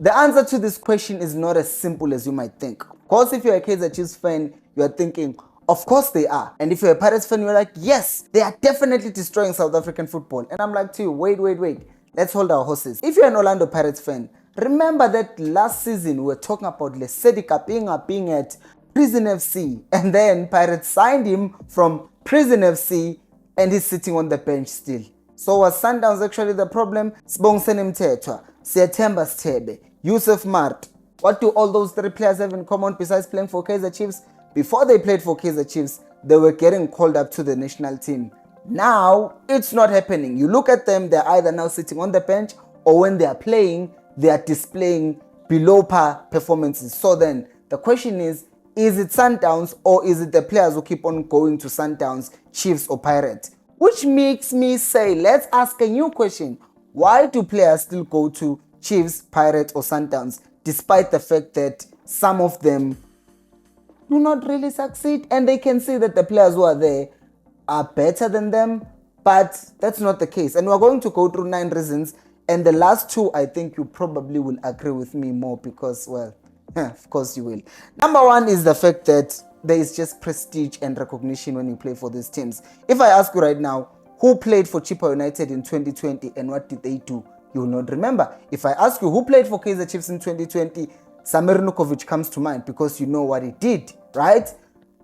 The answer to this question is not as simple as you might think. Of course, if you're a Kaizer Chiefs fan, you are thinking, of course they are. And if you're a Pirates fan, you're like, yes, they are definitely destroying South African football. And I'm like to you, wait. Let's hold our horses. If you're an Orlando Pirates fan, remember that last season we were talking about Lesedi Kapinga being at Prison FC. And then Pirates signed him from Prison FC and he's sitting on the bench still. So was Sundowns actually the problem? Sibongiseni Mthethwa, Siyathemba Sithebe, Yusuf Mart. What do all those three players have in common besides playing for Kaizer Chiefs? Before they played for Kaizer Chiefs, they were getting called up to the national team. Now, it's not happening. You look at them, they're either now sitting on the bench or when they are playing, they are displaying below par performances. So then, the question is it Sundowns or is it the players who keep on going to Sundowns, Chiefs or Pirates? Which makes me say, let's ask a new question. Why do players still go to Chiefs, Pirates or Sundowns despite the fact that some of them do not really succeed and they can see that the players who are there are better than them? But that's not the case. And we're going to go through 9 reasons. And the last 2, I think you probably will agree with me more because, well, of course you will. Number 1 is the fact that there is just prestige and recognition when you play for these teams. If I ask you right now, who played for Chippa United in 2020 and what did they do? You will not remember. If I ask you who played for Kaizer Chiefs in 2020, Samir Nukovic comes to mind because you know what he did, right?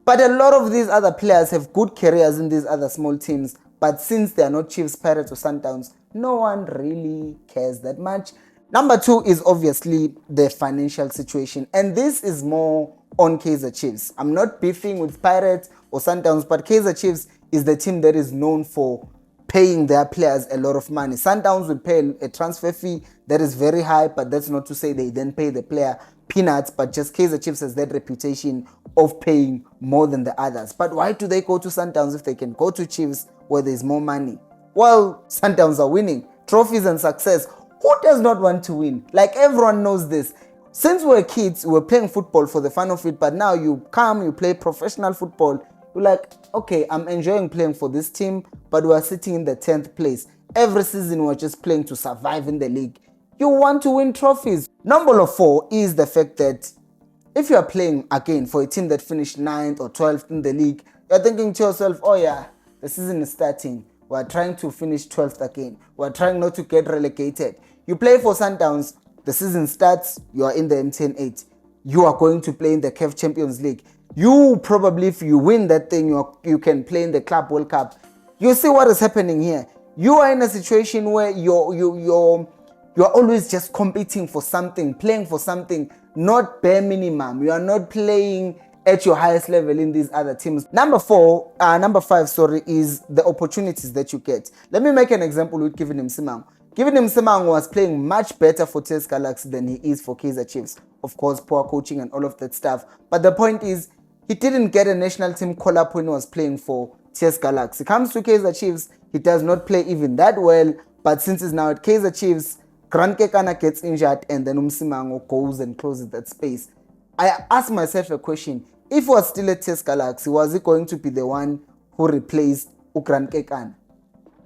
But a lot of these other players have good careers in these other small teams. But since they are not Chiefs, Pirates or Sundowns, no one really cares that much. Number 2 is obviously the financial situation. And this is more on Kaizer Chiefs. I'm not beefing with Pirates or Sundowns, but Kaizer Chiefs is the team that is known for paying their players a lot of money. Sundowns will pay a transfer fee that is very high, but that's not to say they then pay the player peanuts, but just Kaizer Chiefs has that reputation of paying more than the others. But why do they go to Sundowns if they can go to Chiefs where there's more money? Well, Sundowns are winning trophies and success. Who does not want to win? Like, everyone knows this. Since we were kids, we were playing football for the fun of it, but now you come, you play professional football, you're like, okay, I'm enjoying playing for this team, but we're sitting in the 10th place. Every season we're just playing to survive in the league. You want to win trophies. Number 4 is the fact that if you're playing again for a team that finished 9th or 12th in the league, you're thinking to yourself, oh yeah, the season is starting. We're trying to finish 12th again. We're trying not to get relegated. You play for Sundowns, the season starts, you are in the MTN 8. You are going to play in the CAF Champions League. You probably, if you win that thing, you can play in the Club World Cup. You see what is happening here. You are in a situation where you're always just competing for something, playing for something, not bare minimum. You are not playing at your highest level in these other teams. Number 5, is the opportunities that you get. Let me make an example with Kevin Msimang. Kevin Msimang was playing much better for TS Galaxy than he is for Kaizer Chiefs. Of course, poor coaching and all of that stuff. But the point is, he didn't get a national team call-up when he was playing for TS Galaxy. Comes to Kaizer Chiefs, he does not play even that well. But since he's now at Kaizer Chiefs, Grant Kekana gets injured and then Msimango goes and closes that space. I asked myself a question. If he was still at TS Galaxy, was he going to be the one who replaced Grant Kekana?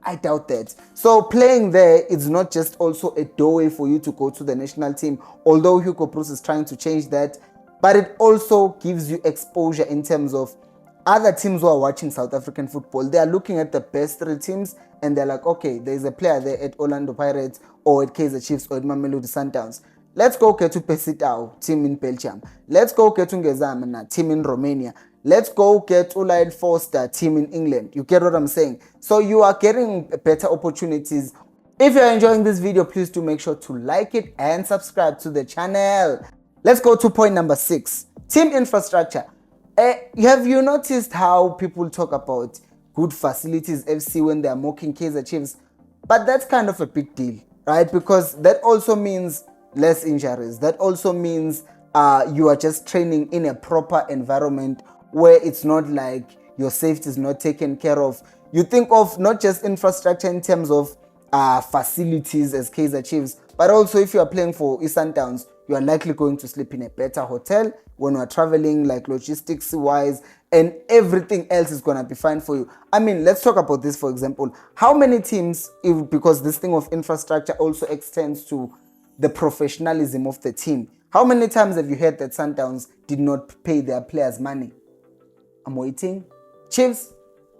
I doubt that. So playing there is not just also a doorway for you to go to the national team, although Hugo Bruce is trying to change that, but it also gives you exposure in terms of other teams who are watching South African football. They are looking at the best 3 teams and they're like, okay, there's a player there at Orlando Pirates or at Kaizer Chiefs or at Mamelodi Sundowns. Let's go get to Pesitao, team in Belgium. Let's go get to Ngezamana, team in Romania. Let's go get Ulayed Forster, team in England. You get what I'm saying? So you are getting better opportunities. If you're enjoying this video, please do make sure to like it and subscribe to the channel. Let's go to point number 6. Team infrastructure. Have you noticed how people talk about good facilities FC when they are mocking Kaizer Chiefs? But that's kind of a big deal, right? Because that also means less injuries. That also means you are just training in a proper environment where it's not like your safety is not taken care of. You think of not just infrastructure in terms of facilities as Kaizer Chiefs, but also if you are playing for Eastern Towns, you are likely going to sleep in a better hotel when you are traveling, like logistics wise, and everything else is going to be fine for you. I mean, let's talk about this, for example. How many teams, because this thing of infrastructure also extends to the professionalism of the team. How many times have you heard that Sundowns did not pay their players money? I'm waiting. Chiefs?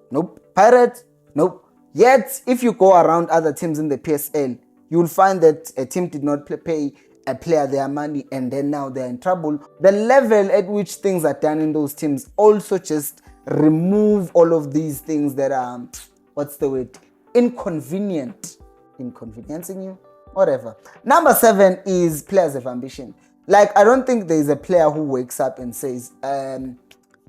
Nope. Pirates? Nope. Yet, if you go around other teams in the PSL, you'll find that a team did not pay a player their money and then now they're in trouble. The level at which things are done in those teams also just remove all of these things that are, what's the word? Inconvenient. Inconveniencing you? Whatever. Number 7 is players of ambition. Like, I don't think there's a player who wakes up and says,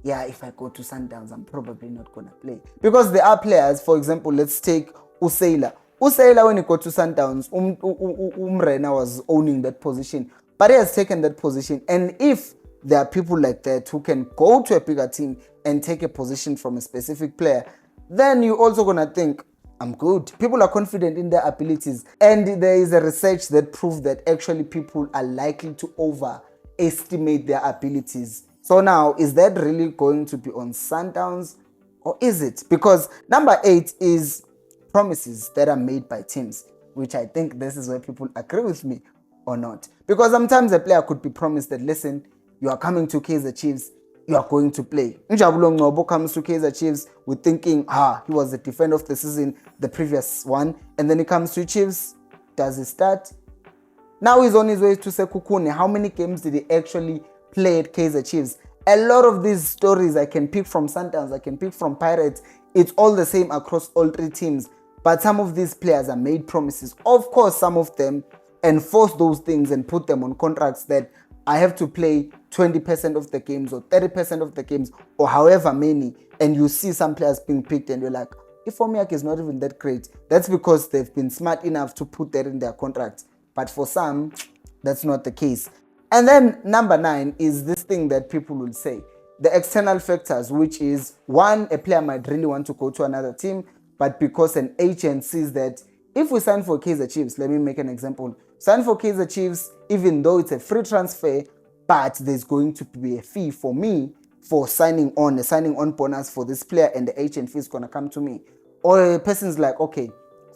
yeah, if I go to Sundowns, I'm probably not going to play. Because there are players, for example, let's take Usaila. Usaila, when he got to Sundowns, Umrena was owning that position. But he has taken that position. And if there are people like that who can go to a bigger team and take a position from a specific player, then you're also going to think, I'm good. People are confident in their abilities. And there is a research that proves that actually people are likely to overestimate their abilities. So now, is that really going to be on Sundowns or is it? Because number 8 is promises that are made by teams, which I think this is where people agree with me or not. Because sometimes a player could be promised that, listen, you are coming to Kaizer Chiefs, you are going to play. Njabulo Ngcobo comes to Kaizer Chiefs with thinking, he was the defender of the season, the previous one, and then he comes to Chiefs. Does he start? Now he's on his way to Sekhukhune. How many games did he actually play at Kaizer Chiefs? A lot of these stories I can pick from Sundowns, I can pick from Pirates. It's all the same across all 3 teams. But some of these players are made promises. Of course, some of them enforce those things and put them on contracts that I have to play 20% of the games or 30% of the games or however many. And you see some players being picked and you're like, Ifomiak is not even that great. That's because they've been smart enough to put that in their contracts. But for some, that's not the case. And then number 9 is this thing that people will say. The external factors, which is, one, a player might really want to go to another team, but because an agent sees that if we sign for Kaizer Chiefs, let me make an example. Sign for Kaizer Chiefs, even though it's a free transfer, but there's going to be a fee for me for signing on bonus for this player, and the agent fee is going to come to me. Or a person's like, okay,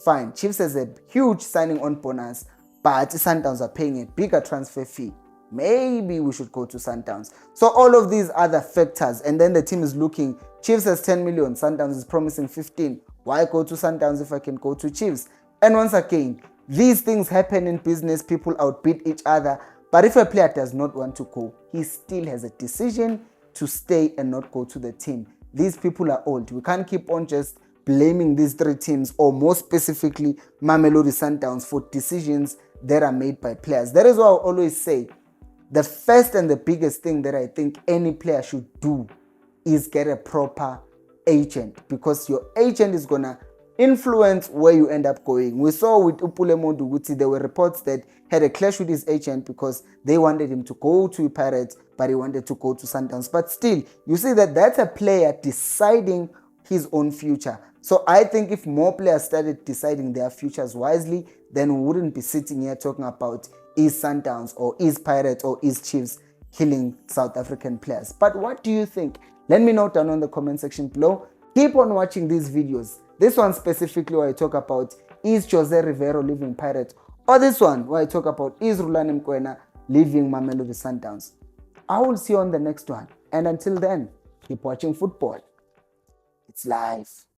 fine, Chiefs has a huge signing on bonus, but Sundowns are paying a bigger transfer fee. Maybe we should go to Sundowns. So all of these other factors, and then the team is looking, Chiefs has 10 million, Sundowns is promising 15. Why go to Sundowns if I can go to Chiefs? And once again, these things happen in business. People outbid each other. But if a player does not want to go, he still has a decision to stay and not go to the team. These people are old. We can't keep on just blaming these 3 teams, or more specifically Mamelodi Sundowns, for decisions that are made by players. That is why I always say, the first and the biggest thing that I think any player should do is get a proper agent, because your agent is going to influence where you end up going. We saw with Upule Monduguti, there were reports that had a clash with his agent because they wanted him to go to Pirates, but he wanted to go to Sundowns. But still, you see that that's a player deciding his own future. So I think if more players started deciding their futures wisely, then we wouldn't be sitting here talking about is Sundowns or is Pirates or is Chiefs killing South African players. But what do you think? Let me know down on the comment section below. Keep on watching these videos. This one specifically where I talk about is Jose Rivero leaving Pirates, or this one where I talk about is Rulani Mkwena leaving Mamelodi Sundowns. I will see you on the next one. And until then, keep watching football. It's live.